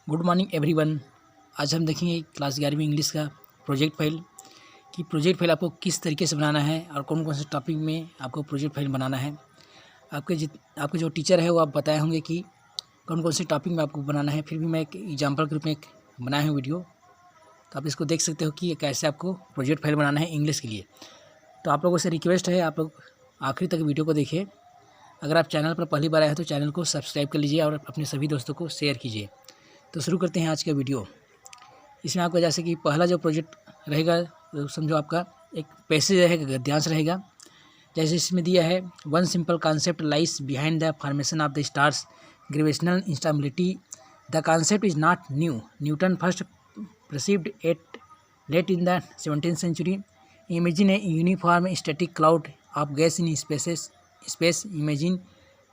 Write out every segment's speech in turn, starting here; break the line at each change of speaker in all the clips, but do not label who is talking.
Good morning everyone. आज हम देखेंगे क्लास 11वीं इंग्लिश का प्रोजेक्ट फाइल कि प्रोजेक्ट फाइल आपको किस तरीके से बनाना है और कौन कौन से टॉपिक में आपको प्रोजेक्ट फाइल बनाना है। आपके जो टीचर है वो आप बताए होंगे कि कौन कौन से टॉपिक में आपको बनाना है। फिर भी मैं एक एग्जाम्पल के रूप में एक बनाया हूँ वीडियो, तो आप इसको देख सकते हो कि कैसे आपको प्रोजेक्ट फाइल बनाना है इंग्लिश के लिए। तो आप लोगों से रिक्वेस्ट है, आप लोग आखिरी तक वीडियो को देखिए। अगर आप चैनल पर पहली बार आए हैं तो चैनल को सब्सक्राइब कर लीजिए और अपने सभी दोस्तों को शेयर कीजिए। तो शुरू करते हैं आज का वीडियो। इसमें आपका जैसे कि पहला जो प्रोजेक्ट रहेगा, तो समझो आपका एक पैसेज रहेगा, गद्यांश रहेगा। जैसे इसमें दिया है, one simple concept lies behind the formation of the stars gravitational instability. The concept is not new, Newton first perceived it late in the 17th century. Imagine a uniform static cloud of gas in space. Imagine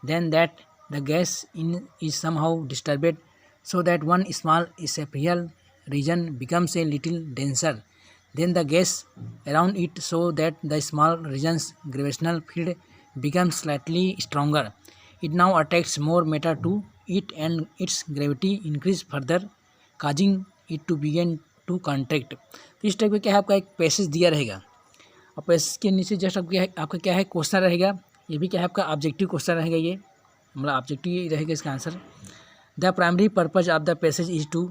then that the gas in is somehow disturbed so that one small ephemeral region becomes a little denser. Then the gas around it so that the small region's gravitational field becomes slightly stronger. It now attracts more matter to it and its gravity increase further, causing it to begin to contract. तो इस type का क्या है, आपका एक passage दिया रहेगा और पैसेज के नीचे जस्ट आपका क्या है क्वेश्चन रहेगा। ये भी क्या है आपका ऑब्जेक्टिव क्वेश्चन रहेगा, ये मतलब ऑब्जेक्टिव रहेगा इसका answer. The primary purpose of the passage is to,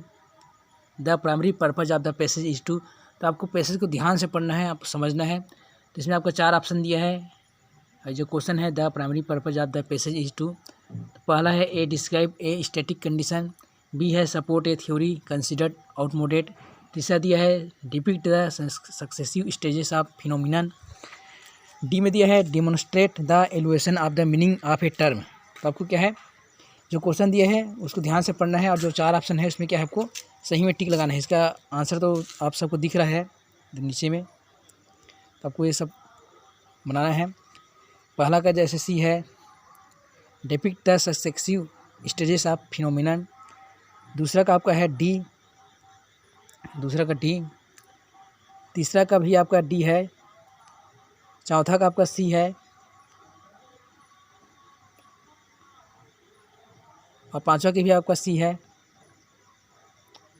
the primary purpose of the passage is to. तो आपको पैसेज को ध्यान से पढ़ना है, आपको समझना है। तो इसमें आपका 4 ऑप्शन दिया है और जो क्वेश्चन है the primary purpose of the passage is to. पहला है A describe a static condition, B है support a theory considered outmoded. तीसरा दिया है depict the successive stages of phenomenon. D में दिया है demonstrate the elevation of the meaning of a term. तो आपको क्या है, जो क्वेश्चन दिया है उसको ध्यान से पढ़ना है और जो 4 ऑप्शन है उसमें क्या है आपको सही में टिक लगाना है। इसका आंसर तो आप सबको दिख रहा है नीचे में, तो आपको ये सब बनाना है। पहला का जैसे सी है depict the successive stages of phenomenon. दूसरा का आपका है डी, दूसरा का डी, तीसरा का भी आपका डी है, चौथा का आपका सी है और पांचवा की भी आपका सी है,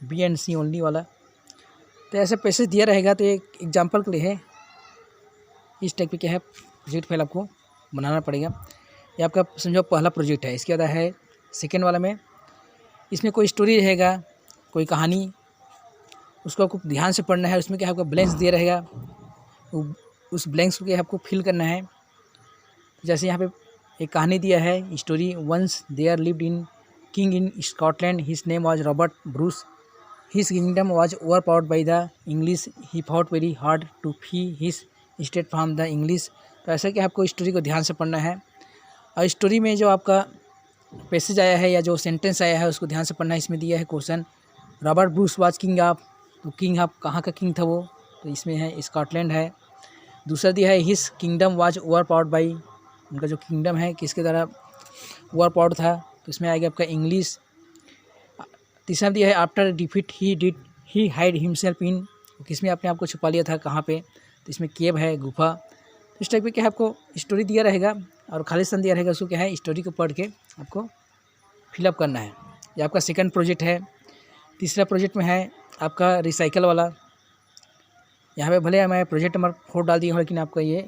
बी एंड सी ओनली वाला। तो ऐसे पैसेज दिया रहेगा, तो एक एग्जांपल के लिए है, इस टाइप की क्या है प्रोजेक्ट फाइल आपको बनाना पड़ेगा। ये आपका समझो पहला प्रोजेक्ट है। इसके बाद है सेकेंड वाला में, इसमें कोई स्टोरी रहेगा, कोई कहानी, उसको आपको ध्यान से पढ़ना है। उसमें क्या आपका ब्लैंक्स दिया रहेगा, उस ब्लैंक्स को क्या आपको फिल करना है। जैसे यहाँ पे एक कहानी दिया है, story once there lived in king in Scotland, his name was Robert Bruce, his kingdom was overpowered by the English, he fought very hard to free his state from the English. तो ऐसा क्या आपको story को ध्यान से पढ़ना है और स्टोरी में जो आपका पैसेज आया है या जो सेंटेंस आया है उसको ध्यान से पढ़ना है। इसमें दिया है question Robert Bruce was king of, तो किंग ऑफ कहाँ का किंग था वो, तो इसमें है स्कॉटलैंड है। दूसरा दिया है his kingdom was overpowered by, उनका जो किंगडम है किसके द्वारा ओवरपावर्ड था, तो इसमें आएगा आपका इंग्लिश। तीसरा दिया है after defeat he hide himself in, किसमें अपने आप को छुपा लिया था, कहाँ पे, तो इसमें केव है, गुफा। तो इस टाइप पे क्या है आपको स्टोरी दिया रहेगा और खालिस्तान दिया रहेगा, उसको क्या है स्टोरी को पढ़ के आपको फिलअप करना है। ये आपका सेकंड प्रोजेक्ट है। तीसरा प्रोजेक्ट में है आपका रिसाइकल वाला। यहाँ पे भले मैं प्रोजेक्ट नंबर 4 डाल दिया हूँ, लेकिन आपका ये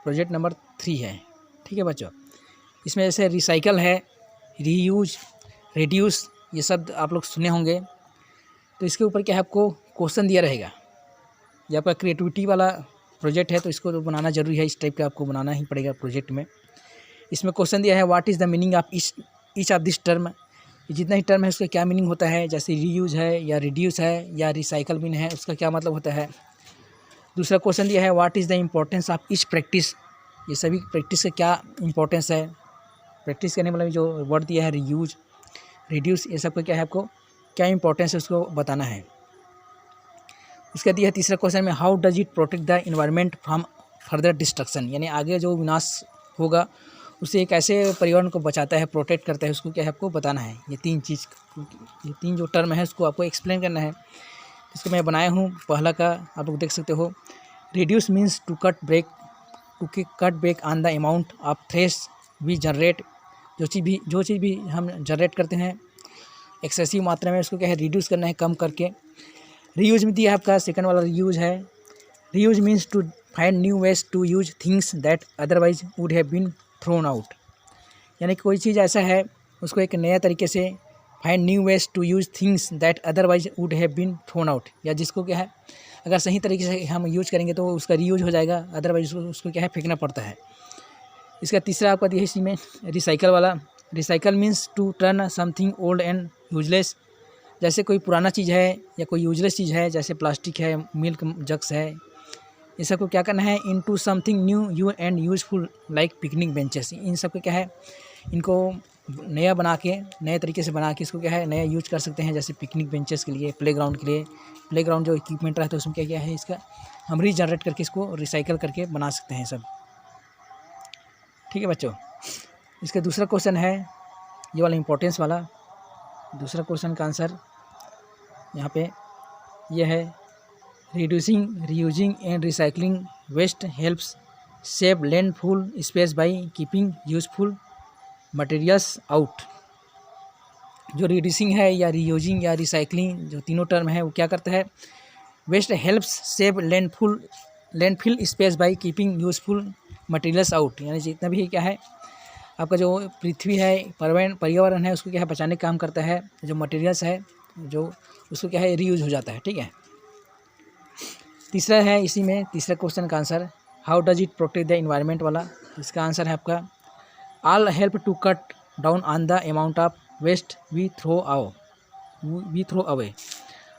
प्रोजेक्ट नंबर 3 है। ठीक है बच्चों, इसमें जैसे रिसाइकल है, रीयूज, रिड्यूस, ये शब्द आप लोग सुने होंगे। तो इसके ऊपर क्या है आपको क्वेश्चन दिया रहेगा। ये आपका क्रिएटिविटी वाला प्रोजेक्ट है, तो इसको तो बनाना जरूरी है, इस टाइप का आपको बनाना ही पड़ेगा प्रोजेक्ट में। इसमें क्वेश्चन दिया है what is the meaning of each of this term. जितना ही टर्म है उसका क्या मीनिंग होता है, जैसे रीयूज है या रिड्यूस है या रिसाइकल बिन है, उसका क्या मतलब होता है। दूसरा क्वेश्चन दिया है what is the importance of each practice, ये सभी प्रैक्टिस का क्या इंपॉर्टेंस है। प्रैक्टिस करने वाला जो वर्ड दिया है रीयूज, रिड्यूस, ये सब का क्या है आपको क्या इंपॉर्टेंस है उसको बताना है। उसका दिया है तीसरा क्वेश्चन में how does it protect the environment from further destruction, यानी आगे जो विनाश होगा उससे एक ऐसे पर्यावरण को बचाता है, प्रोटेक्ट करता है, उसको क्या है आपको बताना है। ये तीन जो टर्म है उसको आपको एक्सप्लेन करना है। इसको मैं बनाया हूँ। पहला का आप लोग देख सकते हो, reduce means to cut break on the amount of trash we generate. जो चीज़ भी हम जनरेट करते हैं एक्सेसिव मात्रा में उसको क्या है रिड्यूस करना है, कम करके। रीयूज में दिया है आपका सेकंड वाला रीयूज है। Reuse means to find new ways to use things that otherwise would have been thrown out, यानी कोई चीज़ ऐसा है उसको एक नया तरीके से find new ways to use things that otherwise would have been thrown out, या जिसको क्या है अगर सही तरीके से हम यूज करेंगे तो उसका रीयूज हो जाएगा, अदरवाइज उसको क्या है फेंकना पड़ता है। इसका तीसरा आपका दिया है इसी में रिसाइकल वाला। Recycle means to turn something old and useless, जैसे कोई पुराना चीज़ है या कोई यूजलेस चीज़ है, जैसे प्लास्टिक है, मिल्क जग्स है, ये सब को क्या करना है into something new you and useful like picnic benches. इन सब को क्या है इनको नया बना के, नए तरीके से बना के इसको क्या है नया यूज कर सकते हैं, जैसे पिकनिक बेंचेस के लिए, प्लेग्राउंड के लिए। प्लेग्राउंड जो इक्विपमेंट रहता है उसमें क्या क्या है इसका हम रीजनरेट करके इसको रिसाइकल करके बना सकते हैं सब। ठीक है बच्चों, इसका दूसरा क्वेश्चन है ये वाला इम्पोर्टेंस वाला। दूसरा क्वेश्चन का आंसर यहाँ पे ये है reducing reusing and recycling waste helps save landfill space by keeping useful materials out. जो रिड्यूसिंग है या रीयूजिंग या रिसाइकलिंग जो तीनों टर्म है वो क्या करता है, waste helps save landfill space by keeping useful materials out, यानी जितना भी क्या है आपका जो पृथ्वी है, पर्यावरण है, उसको क्या है बचाने का काम करता है। जो मटेरियल्स है जो उसको क्या है रीयूज हो जाता है। ठीक है, तीसरा है इसी में तीसरा क्वेश्चन का answer how does it protect the environment वाला। इसका आंसर है आपका all help to cut down on the amount of waste we throw away.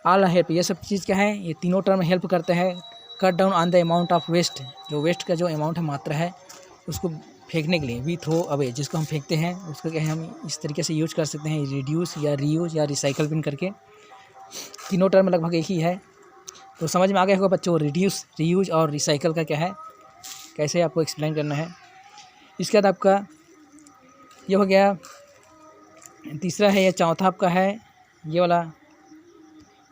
All help ये सब चीज़ क्या है, ये तीनों टर्म हेल्प करते हैं cut down on the amount of waste, जो वेस्ट का जो अमाउंट है मात्रा है उसको फेंकने के लिए। वी थ्रो अवे जिसको हम फेंकते हैं उसको क्या है हम इस तरीके से यूज कर सकते हैं, रिड्यूस या रीयूज या रिसाइकल बिन करके। तीनों टर्म लगभग एक ही है, तो समझ में आ गया होगा बच्चों रिड्यूस, रीयूज और रिसाइकल का क्या है, कैसे आपको एक्सप्लेन करना है। इसके बाद आपका ये हो गया तीसरा है, या चौथा आपका है ये वाला,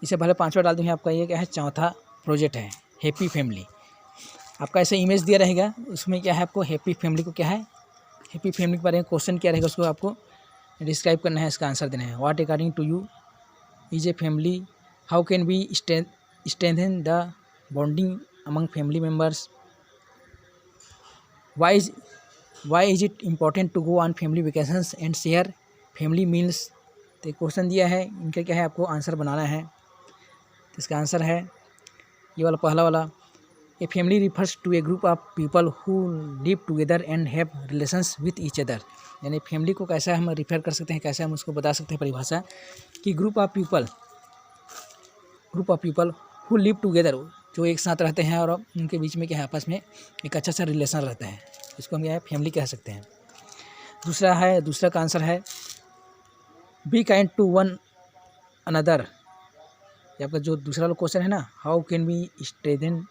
इसे पहले पांचवा डाल दूँगी। आपका ये क्या है चौथा प्रोजेक्ट है हैप्पी फैमिली। आपका ऐसे इमेज दिया रहेगा, उसमें क्या है आपको हैप्पी फैमिली को क्या है, हैप्पी फैमिली के बारे में क्वेश्चन क्या रहेगा उसको आपको डिस्क्राइब करना है, इसका आंसर देना है। What according to you is a family, how can be strengthen the bonding among family members, why is it important to go on family vacations and share family meals। तो question दिया है, इनका क्या है आपको answer बनाना है। तो इसका आंसर है ये वाला पहला वाला, a family refers to a group of people who live together and have relations with each other. यानी फैमिली को कैसे हम रिफर कर सकते हैं, कैसे हम उसको बता सकते हैं परिभाषा कि group of people who live together, जो एक साथ रहते हैं और उनके बीच में क्या है आपस में एक अच्छा सा रिलेशन रहता है, इसको हम क्या है फैमिली कह सकते हैं। दूसरा का आंसर है be kind to one another. ये आपका जो दूसरा वाला क्वेश्चन है ना, how can be strengthen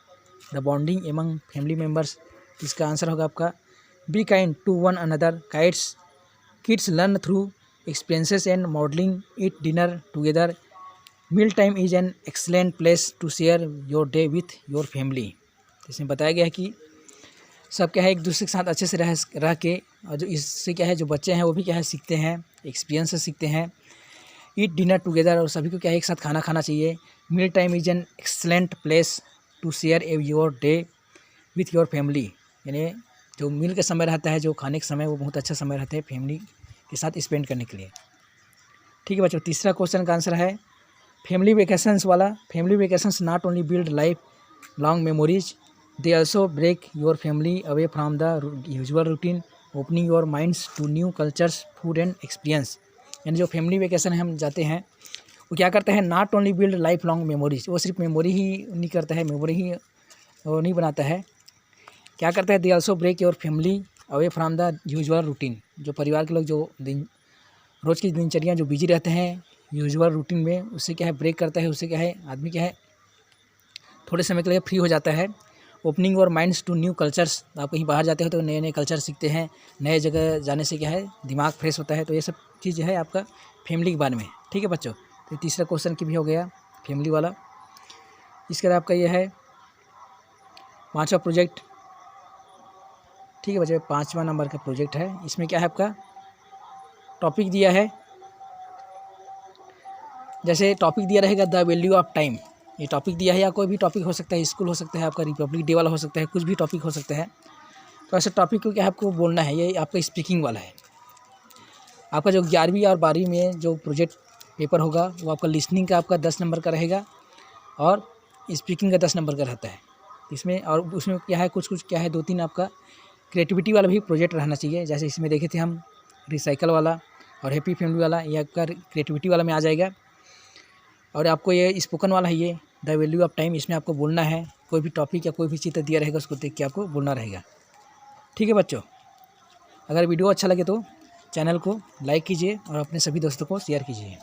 the bonding among family members, इसका आंसर होगा आपका be kind to one another. Kids learn through experiences and modelling, eat dinner together, meal time is an excellent place to share your day with your family. इसमें बताया गया है कि सब क्या है एक दूसरे के साथ अच्छे से रह के, और जो इससे क्या है जो बच्चे हैं वो भी क्या है सीखते हैं, एक्सपीरियंस से सीखते हैं। ईट डिनर टुगेदर, और सभी को क्या है एक साथ खाना खाना चाहिए। Meal time is an excellent place to share your day with your family, यानी जो मील का समय रहता है, जो खाने का समय, वो बहुत अच्छा समय रहता है फैमिली के साथ स्पेंड करने के लिए। ठीक है बच्चों, तीसरा क्वेश्चन का आंसर है फैमिली वेकेशंस वाला। Family vacations not only build life long memories, they also break your family away from the usual routine, opening your minds to new cultures, food and experience. यानी जो family vacation हम जाते हैं वो क्या करता है, not only build life long memories, वो सिर्फ मेमोरी ही नहीं करता है, मेमोरी ही वो नहीं बनाता है, क्या करता है they also break your family away from the usual routine. जो परिवार के लोग जो रोज़ की दिनचर्या जो बिजी रहते हैं यूजुअल रूटीन में, उससे क्या है ब्रेक करता है, उससे क्या है आदमी क्या है थोड़े समय के लिए फ्री हो जाता है। ओपनिंग और माइंड्स टू न्यू कल्चर्स, आप कहीं बाहर जाते हो तो नए नए कल्चर सीखते हैं, नए जगह जाने से क्या है दिमाग फ्रेश होता है। तो ये सब चीज़ है आपका फैमिली के बारे में। ठीक है बच्चों, तो तीसरा क्वेश्चन की भी हो गया फैमिली वाला। इसके बाद आपका ये है पांचवा प्रोजेक्ट। ठीक है बच्चों, 5वां नंबर का प्रोजेक्ट है। इसमें क्या है आपका टॉपिक दिया है जैसे टॉपिक दिया रहेगा द वैल्यू ऑफ टाइम, ये टॉपिक दिया है, या कोई भी टॉपिक हो सकता है, स्कूल हो सकता है, आपका रिपब्लिक डे वाला हो सकता है, कुछ भी टॉपिक हो सकता है। तो ऐसे टॉपिक को क्या है आपको बोलना है, ये आपका स्पीकिंग वाला है। आपका जो 11वीं और 12वीं में जो प्रोजेक्ट पेपर होगा वो आपका लिसनिंग का आपका 10 नंबर का रहेगा और स्पीकिंग का 10 नंबर का रहता है इसमें। और उसमें क्या है, कुछ क्या है, 2-3 आपका क्रिएटिविटी वाला भी प्रोजेक्ट रहना चाहिए। जैसे इसमें देखे थे हम रिसाइकल वाला और हैप्पी फैमिली वाला, ये आपका क्रिएटिविटी वाला में आ जाएगा। और आपको ये स्पोकन वाला है, ये द वैल्यू ऑफ टाइम, इसमें आपको बोलना है। कोई भी टॉपिक या कोई भी चित्र दिया रहेगा उसको देख के आपको बोलना रहेगा। ठीक है बच्चों, अगर वीडियो अच्छा लगे तो चैनल को लाइक कीजिए और अपने सभी दोस्तों को शेयर कीजिए।